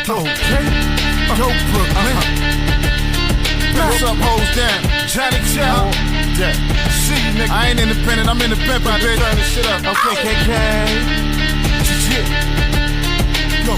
Okay. Dope Brooklyn. Pass up, hoes down. Johnny Chow. Yeah. See you, nigga. I ain't independent, I'm independent, bitch. Turn this shit up. Okay, KK. Yo.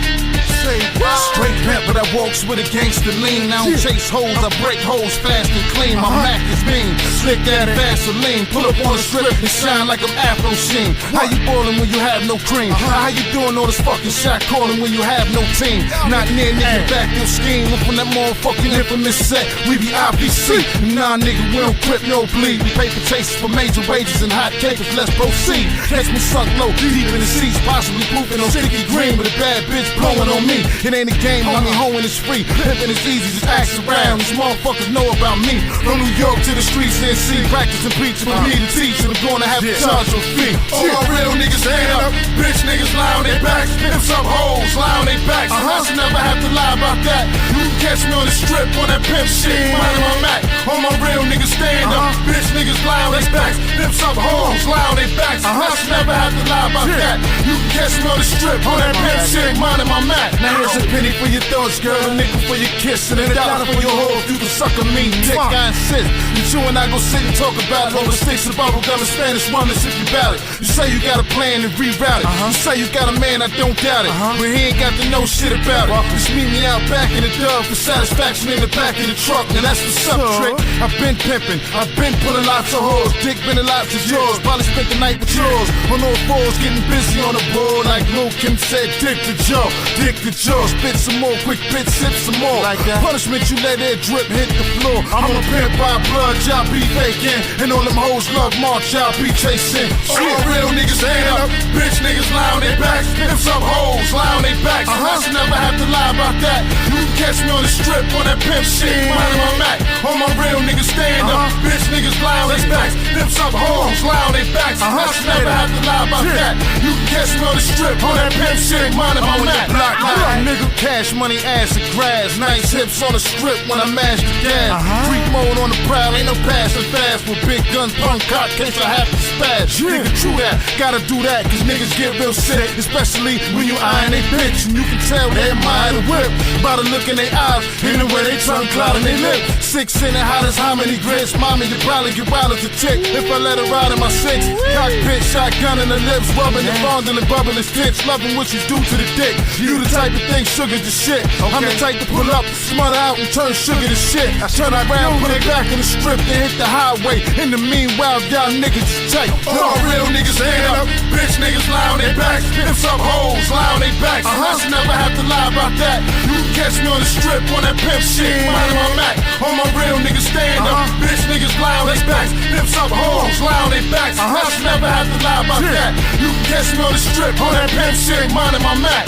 Straight pimp, but I walks with a gangster lean. I don't chase hoes, I break hoes fast and clean. My Mac is mean, slick that Vaseline. Pull up on the strip and shine like I'm Afro Sheen. How you ballin' when you have no cream? How you doing all this fucking shot calling when you have no team? Not near nigga back your scheme. Look from that motherfucking infamous set. We be IPC. Nah nigga, we don't grip, no bleed. We pay for chases for major wages and hot cakes. Let's proceed. Catch me sunk low, deep in the seats, possibly pooping on sticky green with a bad bitch blowing on me. It ain't a game, homie, hoeing is free. Pimpin' is easy, just ask around. These motherfuckers know about me. From New York to the streets, NC, practicing preaching with me to teach. And I'm gonna have to charge a fee. All my real niggas stand up, bitch niggas lie on their backs. Pimps up hoes, lie on their backs. So never have to lie about that. You can catch me on the strip on that pimp shit. Minding my Mac. All my real niggas stand up, bitch niggas lie on their backs. Pimps up hoes, lie on their backs. So never have to lie about that. You can catch me on the strip on that pimp shit. Minding my Mac. Now here's a penny for your thoughts, girl, a nickel for your kiss, and a dollar for your hoe if you can suck a mean dick. I insist that you and I go sit and talk about it over sticks and bubble gum and Spanish rumors if you bout it. You say you got a plan and reroute it. You say you got a man, I don't doubt it. But he ain't got to know shit about it. Just meet me out back in the dub for satisfaction in the back of the truck. Now that's what's up, trick. I've been pimping, I've been pulling lots of hoes. Dick been a lot of yours. Probably spent the night with yours. On all fours, getting busy on the board. Like Lil Kim said, dick to Joe, dick to Joe. Spit some more, quick bit, sip some more. Like that. Punishment, you let that drip hit the floor. I'm a pimp by blood, y'all be faking. And all them hoes love March, y'all be chasing. All real niggas stand up, bitch niggas lie on their backs. Pimps up hoes, lie on their backs. So never have to lie about that. You can catch me on the strip on that pimp shit. Minding my Mac. All my real niggas stand up, bitch niggas lie on their backs. Pimps up hoes, lie on their backs. So never have to lie about that. You can catch me on the strip on that pimp shit. Minding my Mac. Nigga, cash money, ass and grass. Nice hips on the strip when I mash the gas. Freak mode on the prowl, ain't no passing fast. With big guns, punk cock, case I have to spaz. Nigga, true that, gotta do that, cause niggas get real sick. Especially when you eyeing they bitch. And you can tell they admire the whip by the look in their eyes and the way they tongue cloud and they lip. 6 in the hot as how many grits? Mommy, you probably get wild as a tick if I let her ride in my 6. Cockpit, shotgun in the lips, rubbing and fondling, bubbling stitch. Loving what you do to the dick. You the type of thing sugar to shit. I'm the type to pull up, smother out and turn sugar to shit. I turn around, put it back in the strip, then hit the highway. In the meanwhile, y'all niggas is tight. All real niggas stand up, bitch niggas lie on their backs. Pimps up hoes, lie on their backs. So never have to lie about that. You can catch me on the strip on that pimp shit. Minding my Mac. All my real niggas stand up, bitch niggas lie on their backs. Pimps up hoes, lie on their backs. So never have to lie about that. You can catch me on the strip on that pimp shit. Minding my Mac.